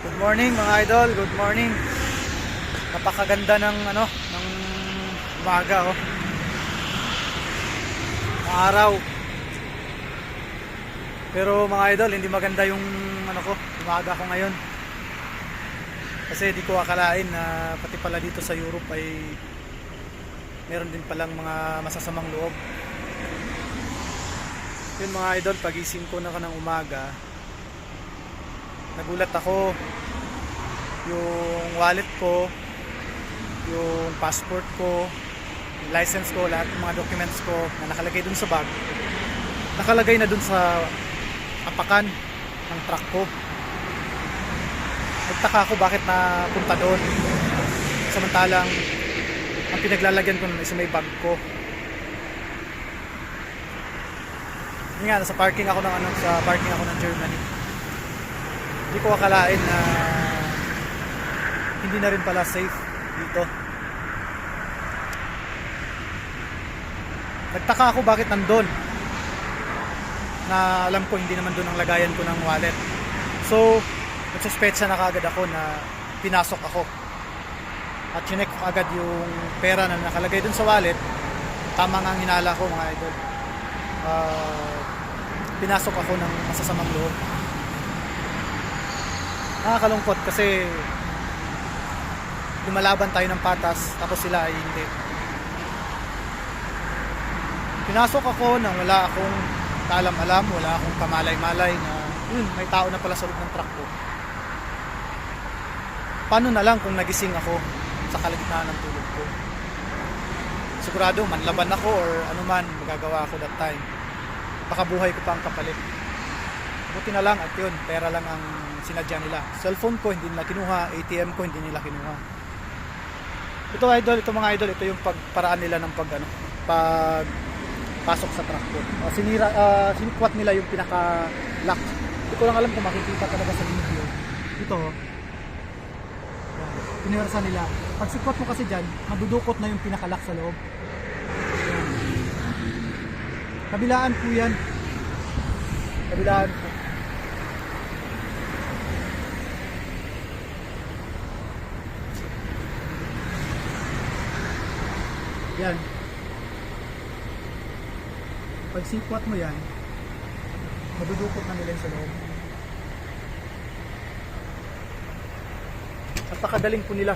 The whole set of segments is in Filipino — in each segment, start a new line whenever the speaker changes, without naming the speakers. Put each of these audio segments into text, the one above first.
Good morning mga idol, good morning. Napakaganda ng ng umaga oh. Ng araw. Pero mga idol, hindi maganda yung umaga ko ngayon. Kasi di ko akalain na pati pala dito sa Europe ay meron din palang mga masasamang loob. Yun mga idol, pagising ko na ng umaga, nagulat ako. Yung wallet ko, yung passport ko, yung license ko, lahat ng mga documents ko na nakalagay dun sa bag, nakalagay na dun sa apakan ng truck ko. Nagtaka ako bakit napunta doon, samantalang ang pinaglalagyan ko nun is may bag ko. Yun nga, nasa parking ako ng Germany. Hindi ko akalain na hindi na rin pala safe dito. Nagtaka ako bakit nandun, na alam ko hindi naman doon ang lagayan ko ng wallet. So nagsuspecha na kaagad ako na pinasok ako at chinek ko agad yung pera na nakalagay dun sa wallet. Tama nga ang hinala ko mga idol, pinasok ako ng masasamang loob. Nakakalungkot kasi lumalaban tayo ng patas tapos sila ay hindi. Pinasok ako nang wala akong kaalam-alam, wala akong kamalay-malay na yun, may tao na pala sa loob ng truck ko. Paano na lang kung nagising ako sa kalagitnaan ng tulog ko? Sigurado manlaban ako or anuman magagawa ako that time. Baka buhay ko pa ang kapalit. Buti na lang at yun, pera lang ang sinadya nila. Cellphone ko hindi nila kinuha, ATM ko hindi nila kinuha. Ito mga idol, ito yung pagparaan nila ng pasok sa truck ko. Sinikwat nila yung pinaka-lock. Hindi ko lang alam kung makikita talaga sa video. Ito, pinirasa nila. Pag sikwat mo kasi dyan, madudukot na yung pinaka-lock sa loob. Yan. Kabilaan po yan. Kabilaan po. Yan. Pag sikwat mo yan, madudukot na nila sa loob. At pakagaling po nila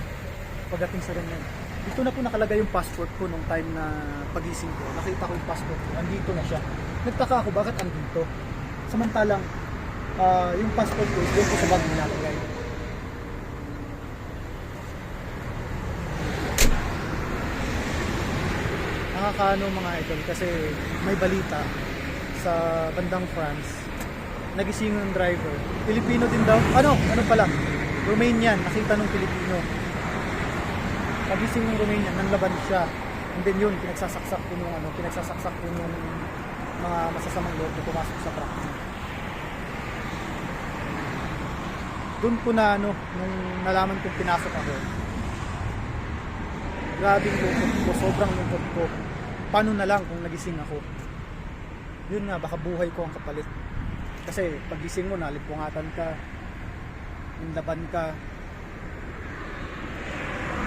pagdating sa ganyan. Dito na po nakalagay yung passport ko nung time na pagising ko. Nakita ko yung passport ko, andito na siya. Nagtaka ako bakit andito. Samantalang yung passport ko doon ko sa bag nilalagay. Nakakaano mga idol kasi may balita sa bandang France, nagising ng driver, Pilipino din daw, ano pala, Romanian, nakita nung Pilipino, nagising ng Romanian, nanlaban siya, and then yun, pinagsasaksak ko nung mga masasamang loob na pumasok sa truck niya. Doon ko na nung nalaman kong pinasok ako, grabing lungkot ko, sobrang lungkot ko. Paano na lang kung nagising ako? Yun nga, baka buhay ko ang kapalit. Kasi pag gising mo, nalipungatan ka, inlaban ka,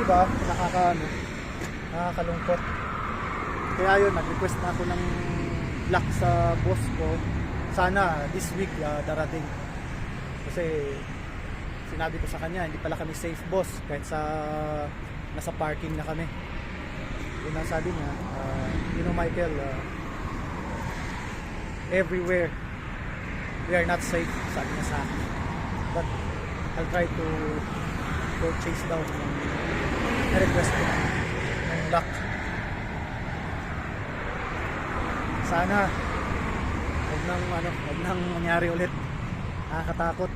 diba? Nakakalungkot. Kaya yun, nag-request na ako ng lock sa boss ko. Sana this week darating. Kasi sinabi ko sa kanya, hindi pala kami safe boss kahit nasa parking na kami. Yun ang sabi niya, Michael, everywhere we are not safe, sabi niya sa akin. But I'll try to go chase down yung request ko ng lock. Sana huwag nang mangyari ulit. Nakakatakot.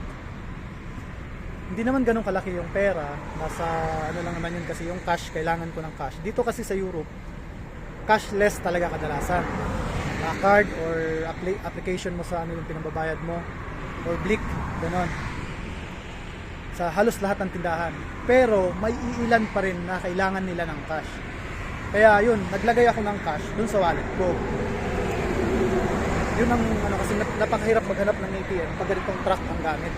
Hindi naman ganun kalaki yung pera, nasa lang naman yun kasi yung cash, kailangan ko ng cash. Dito kasi sa Europe, cashless talaga kadalasan. Card or application mo sa yung pinambabayad mo, or Blick, ganun. Sa halos lahat ng tindahan. Pero may iilan pa rin na kailangan nila ng cash. Kaya yun, naglagay ako ng cash dun sa wallet ko. Yun ang kasi napakahirap maghanap ng ATM pag ganitong truck ang gamit.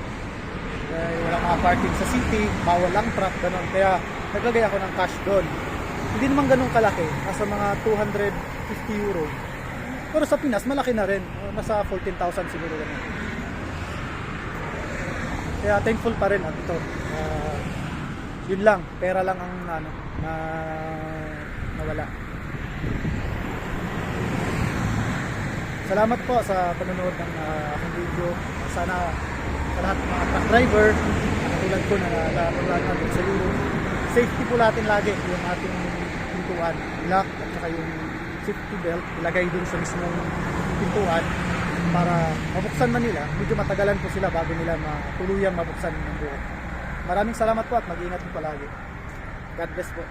Wala mga parking sa city, bawal lang truck, ganun. Kaya naglagay ako ng cash doon. Hindi naman ganun kalaki, nasa mga 250 euro. Pero sa Pinas, malaki na rin. Nasa 14,000 siguro ganun. Kaya thankful pa rin at ito. Yun lang, pera lang ang nawala. Salamat po sa panonood ng aking video. Sana sa lahat ng mga truck driver, katulad ko na natulad natin sa Europe, safety po natin lagi yung ating pintuan, lock at saka yung safety belt, ilagay dun sa mismong pintuan para mabuksan man nila. Medyo matagalan po sila bago nila matuluyang mabuksan ng buo. Maraming salamat po at mag-ingat po palagi. God bless po.